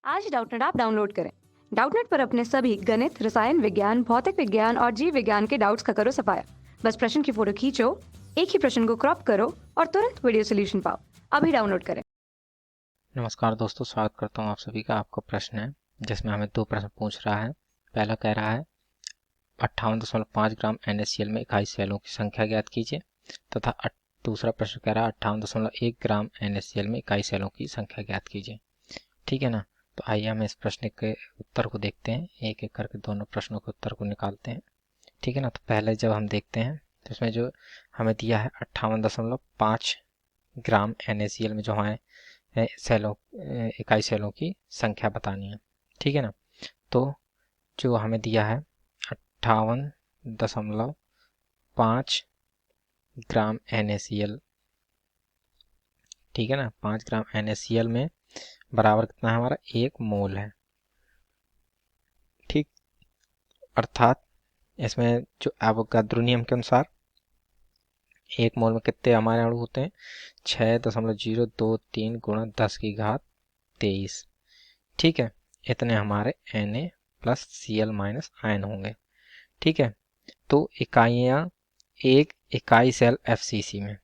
आज डाउटनेट आप डाउनलोड करें। डाउटनेट पर अपने सभी गणित, रसायन विज्ञान, भौतिक विज्ञान और जीव विज्ञान के डाउट्स का करो सफाया। बस प्रश्न की फोटो खींचो, एक ही प्रश्न को क्रॉप करो और तुरंत वीडियो सोल्यूशन पाओ। अभी डाउनलोड करें। नमस्कार दोस्तों, स्वागत करता हूं आप सभी का। आपका प्रश्न है जिसमें हमें दो प्रश्न पूछ रहा है। पहला कह रहा है 58.5 ग्राम NaCl में इकाई सेलों की संख्या ज्ञात कीजिए, तथा दूसरा प्रश्न कह रहा है 58.1 ग्राम NaCl में इकाई सेलों की संख्या ज्ञात कीजिए। ठीक है ना। तो आइए हम इस प्रश्न के उत्तर को देखते हैं, एक एक करके दोनों प्रश्नों के उत्तर को निकालते हैं। ठीक है ना। तो पहले जब हम देखते हैं तो इसमें जो हमें दिया है 58.5 ग्राम NaCl में जो हमारे सेलों इकाई सेलों की संख्या बतानी है। ठीक है ना। तो जो हमें दिया है 58.5 ग्राम NaCl, ठीक है ना। 5 ग्राम NaCl में बराबर कितना है हमारा, 1 मोल है। ठीक, अर्थात इसमें जो एवोगाद्रो नियम के अनुसार 1 मोल में कितने हमारे अणु होते हैं, 6.023 गुणा 10 की घात 23। ठीक है, इतने हमारे Na+Cl- आयन होंगे। ठीक है। तो इकाइयाँ, एक इकाई सेल FCC में,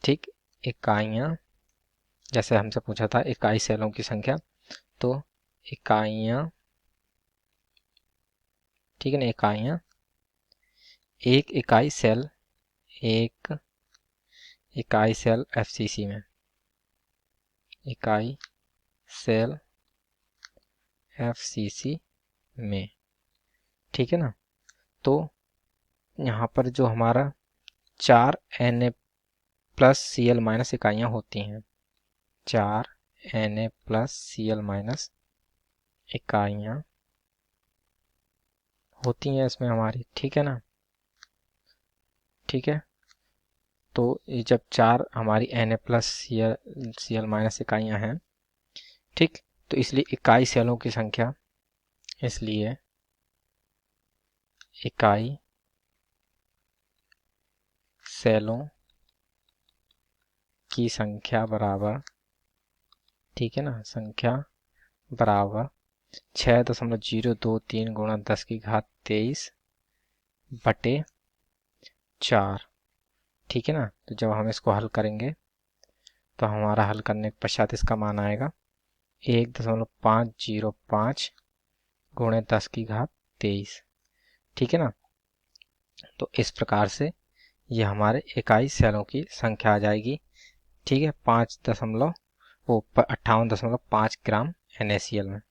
ठीक, इकाइयाँ जैसे हमसे पूछा था इकाई सेलों की संख्या, तो इकाइयाँ, ठीक है ना, इकाइयाँ, एक इकाई सेल, एक इकाई सेल FCC में, इकाई सेल FCC में, ठीक है ना। तो यहाँ पर जो हमारा 4 Na+Cl- इकाइयाँ होती हैं, 4 Na+Cl- इकाइयाँ होती हैं इसमें हमारी। ठीक है ना। ठीक है। तो ये जब 4 हमारी Na+Cl- इकाइयाँ हैं, ठीक, तो इसलिए इकाई सेलों की संख्या, इसलिए इकाई सेलों की संख्या बराबर, ठीक है ना, संख्या बराबर 6.023 गुणा 10 की घात 23 बटे 4। ठीक है ना। तो जब हम इसको हल करेंगे तो हमारा हल करने के पश्चात इसका मान आएगा 1.505 गुणे 10 की घात 23। ठीक है ना। तो इस प्रकार से ये हमारे इकाई सेलों की संख्या आ जाएगी। ठीक है, 58.5 ग्राम NaCl में।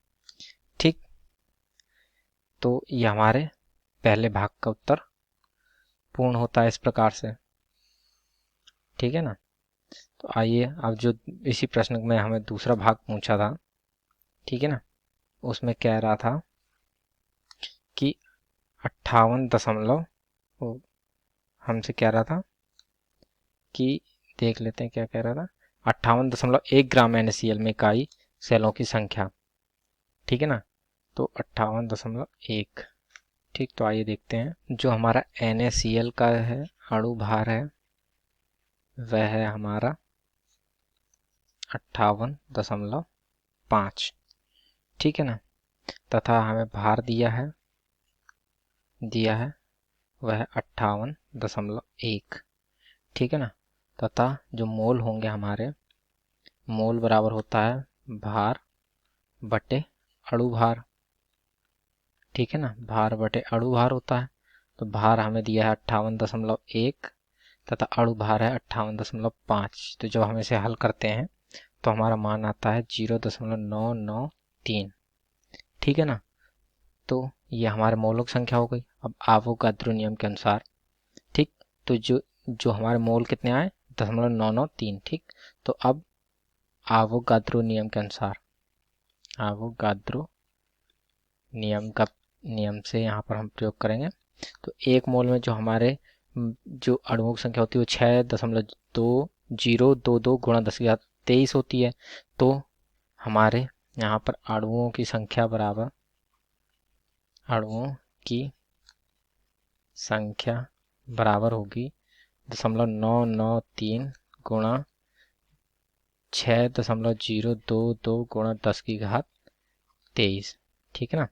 ठीक, तो ये हमारे पहले भाग का उत्तर पूर्ण होता है इस प्रकार से। ठीक है ना। तो आइए अब जो इसी प्रश्न में हमें दूसरा भाग पूछा था, ठीक है ना, उसमें कह रहा था कि 58 दशमलव, हमसे कह रहा था कि, देख लेते हैं क्या कह रहा था, 58.1 ग्राम NaCl में इकाई सेलों की संख्या। ठीक है ना। तो 58.1। ठीक, तो आइए देखते हैं। जो हमारा NaCl का है अणु भार है, वह है हमारा 58.5। ठीक है ना। तथा हमें भार दिया है वह 58.1। ठीक है ना। तथा जो मोल होंगे हमारे, मोल बराबर होता है भार बटे अणु भार। ठीक है ना, भार बटे अणु भार होता है। तो भार हमें दिया है 58.1 तथा अणु भार है 58.5। तो जब हम इसे हल करते हैं तो हमारा मान आता है 0.993। ठीक है ना। तो ये हमारे मोलों की संख्या हो गई। अब आवोगाद्रो नियम के अनुसार, ठीक, तो जो जो हमारे मोल कितने आए, 0.993। ठीक, तो अब आवोगाद्रो नियम के अनुसार, आवोगाद्रो नियम से यहाँ पर हम प्रयोग करेंगे। तो 1 मोल में जो हमारे जो अणुओं की संख्या होती है वो 6.2022 गुणा 10 की घात 23 होती है। तो हमारे यहाँ पर अणुओं की संख्या बराबर, अणुओं की संख्या बराबर होगी 0.993 गुणा 6.022 गुणा 10 की घात 23। ठीक है ना।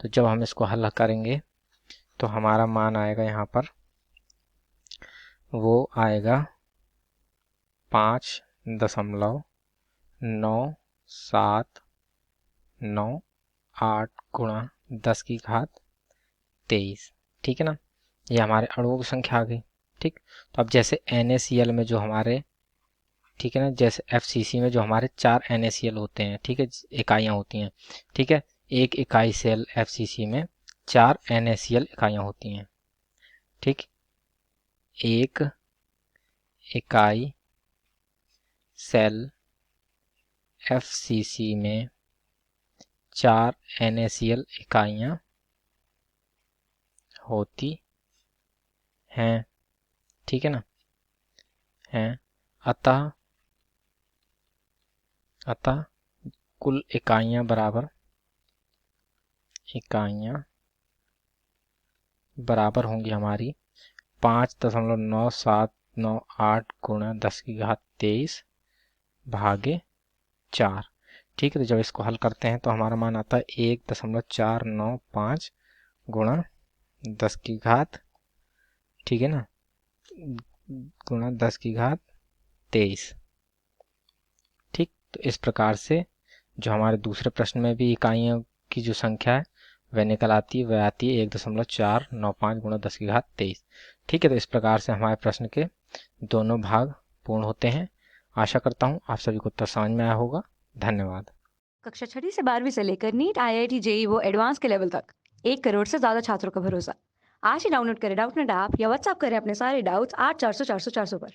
तो जब हम इसको हल करेंगे तो हमारा मान आएगा यहाँ पर, वो आएगा 5.9798 गुणा 10 की घात 23। ठीक है ना। ये हमारे अणुओं की संख्या आ गई। ठीक। तो अब जैसे NaCl में जो हमारे, ठीक है ना, जैसे FCC में जो हमारे 4 NaCl होते हैं, ठीक है, इकाइयाँ होती हैं। ठीक है। एक इकाई सेल FCC में 4 NaCl इकाइयाँ होती हैं। ठीक। एक इकाई सेल FCC में 4 NaCl इकाइयाँ होती हैं। ठीक है ना। हैं। अतः कुल इकाइयाँ बराबर होंगी हमारी 5.9798 गुणा 10 की घात 23 भागे 4। ठीक है। तो जब इसको हल करते हैं तो हमारा मान आता है 1.495 गुणा 10 की घात, ठीक है ना, गुणा 10 की घात 23। ठीक। तो इस प्रकार से जो हमारे दूसरे प्रश्न में भी इकाइयों की जो संख्या है वह निकल आती है, वह आती है 1.495 गुणा 10 की घात 23। ठीक है। तो इस प्रकार से हमारे प्रश्न के दोनों भाग पूर्ण होते हैं। आशा करता हूँ आप सभी को उत्तर समझ में आया होगा। धन्यवाद। कक्षा 6वीं से 12वीं से लेकर नीट, IIT, JEE वो एडवांस के लेवल तक 1 करोड़ से ज्यादा छात्रों का भरोसा। आज ही डाउनलोड करें डाउटनेट ऐप या व्हाट्सएप करें अपने सारे डाउट्स 8400 400 400 पर।